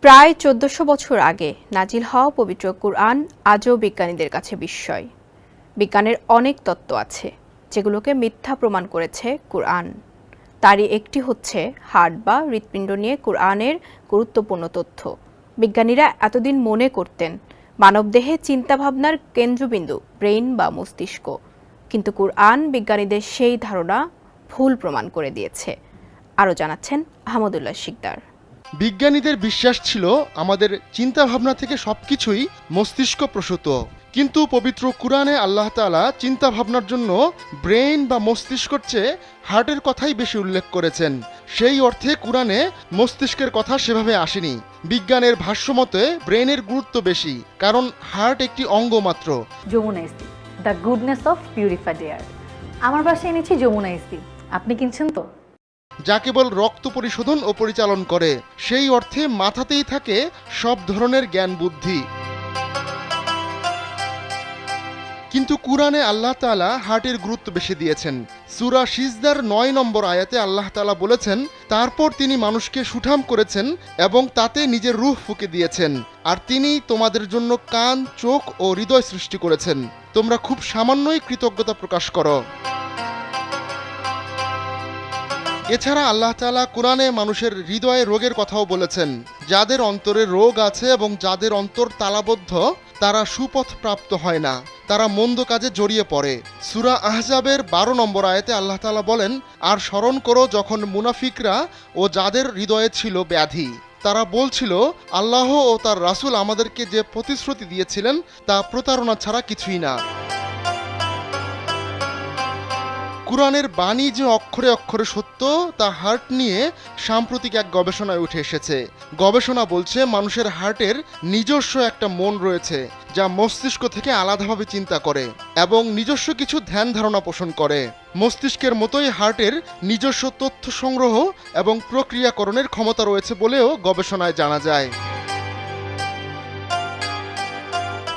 প্রায় ১৪০০ বছর আগে নাজিল হওয়া পবিত্র কুরআন আজও বিজ্ঞানীদের কাছে বিস্ময়। বিজ্ঞানের অনেক তত্ত্ব আছে যেগুলোকে মিথ্যা প্রমাণ করেছে কুরআন। তারই একটি হচ্ছে হার্ট বা হৃৎপিণ্ড নিয়ে কুরআনের গুরুত্বপূর্ণ তথ্য। বিজ্ঞানীরা এতদিন মনে করতেন মানবদেহে চিন্তাভাবনার কেন্দ্রবিন্দু ব্রেইন বা মস্তিষ্ক, কিন্তু কুরআন বিজ্ঞানীদের সেই ধারণা ভুল প্রমাণ করে দিয়েছে। আরও জানাচ্ছেন আহমদুল্লাহ শিকদার। বিজ্ঞানীদের বিশ্বাস ছিল আমাদের চিন্তাভাবনা থেকে সবকিছুই মস্তিষ্ক প্রসূত, কিন্তু পবিত্র কুরআনে আল্লাহ তাআলা চিন্তাভাবনার জন্য ব্রেইন বা মস্তিষ্কের চেয়ে হার্টের কথাই বেশি উল্লেখ করেছেন। সেই অর্থে কুরআনে মস্তিষ্কের কথা সেভাবে আসেনি। বিজ্ঞানের ভাষ্যমতে ব্রেইনের গুরুত্ব বেশি, কারণ হার্ট একটি অঙ্গ মাত্র। যমুনা ইস্তি, the goodness of purified air. আমার বাসায় এনেছি যমুনা ইস্তি, আপনি কিনছেন তো? যা কেবল রক্ত পরিশোধন ও পরিচালন করে, সেই অর্থে মাথাতেই থাকে সব ধরনের জ্ঞান বুদ্ধি। কিন্তু কুরআনে আল্লাহ তাআলা হার্টের গুরুত্ব বেশি দিয়েছেন। সূরা সিজদার ৯ নম্বর আয়াতে আল্লাহ তাআলা বলেছেন, তারপর তিনি মানুষকে সুঠাম করেছেন এবং তাতে নিজের রূহ ফুঁকে দিয়েছেন, আর তিনি তোমাদের জন্য কান, চোখ ও হৃদয় সৃষ্টি করেছেন। তোমরা খুব সামান্যই কৃতজ্ঞতা প্রকাশ করো। এছাড়া আল্লাহ তাআলা কুরআনে মানুষের হৃদয়ে রোগের কথাও বলেছেন। যাদের অন্তরে রোগ আছে এবং যাদের অন্তর তালাবদ্ধ, তারা সুপথ প্রাপ্ত হয় না, তারা মন্দ কাজে জড়িয়ে পড়ে। সূরা আহজাবের ১২ নম্বর আয়াতে আল্লাহ তাআলা বলেন, আর স্মরণ করো যখন মুনাফিকরা ও যাদের হৃদয়ে ছিল ব্যাধি, তারা বলছিল, আল্লাহ ও তার রাসূল আমাদেরকে যে প্রতিশ্রুতি দিয়েছিলেন তা প্রতারণা ছাড়া কিছুই না। কুরআনের বাণী যে অক্ষরে অক্ষরে সত্য, তা হার্ট নিয়ে সাম্প্রতিক এক গবেষণায় উঠে এসেছে। গবেষণা বলছে মানুষের হার্টের নিজস্ব একটা মন রয়েছে, যা মস্তিষ্ক থেকে আলাদাভাবে চিন্তা করে এবং নিজস্ব কিছু ধ্যান ধারণা পোষণ করে। মস্তিষ্কের মতোই হার্টের নিজস্ব তথ্য সংগ্রহ এবং প্রক্রিয়াকরণের ক্ষমতা রয়েছে বলেও গবেষণায় জানা যায়।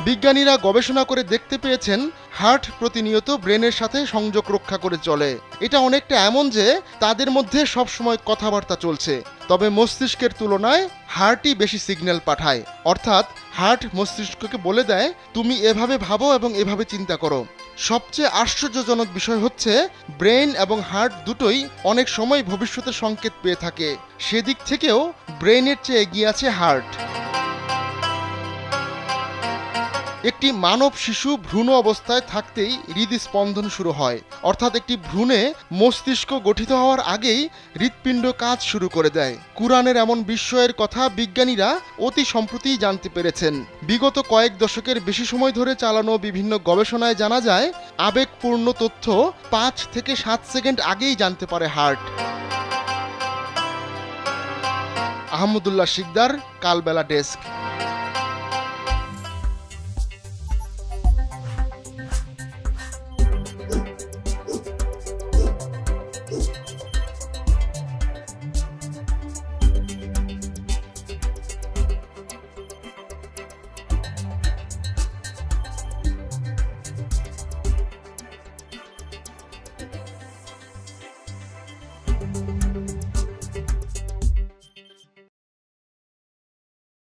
বিজ্ঞানীরা গবেষণা করে দেখতে পেয়েছেন হার্ট প্রতিনিয়ত ব্রেনের সাথে সংযোগ রক্ষা করে চলে। এটা অনেকটা এমন যে তাদের মধ্যে সবসময় কথাবার্তা চলছে, তবে মস্তিষ্কের তুলনায় হার্টই বেশি সিগন্যাল পাঠায়। অর্থাৎ হার্ট মস্তিষ্ককে বলে দেয়, তুমি এভাবে ভাবো এবং এভাবে চিন্তা করো। সবচেয়ে আশ্চর্যজনক বিষয় হচ্ছে ব্রেন এবং হার্ট দুটোই অনেক সময় ভবিষ্যতের সংকেত পেয়ে থাকে। সেদিক থেকেও ব্রেনের চেয়ে এগিয়ে আছে হার্ট। একটি মানব শিশু ভ্রূণ অবস্থায় থাকতেই হৃদস্পন্দন শুরু হয়, অর্থাৎ একটি ভ্রূণে মস্তিষ্ক গঠিত হওয়ার আগেই হৃৎপিণ্ড কাজ শুরু করে দেয়। কুরআনের এমন বিস্ময়ের কথা বিজ্ঞানীরা অতি সম্প্রতি জানতে পেরেছেন। বিগত কয়েক দশকের বেশি সময় ধরে চালানো বিভিন্ন গবেষণায় জানা যায়, আবেগপূর্ণ তথ্য ৫ থেকে ৭ সেকেন্ড আগেই জানতে পারে হার্ট। আহমদুল্লাহ শিকদার, কালবেলা ডেস্ক।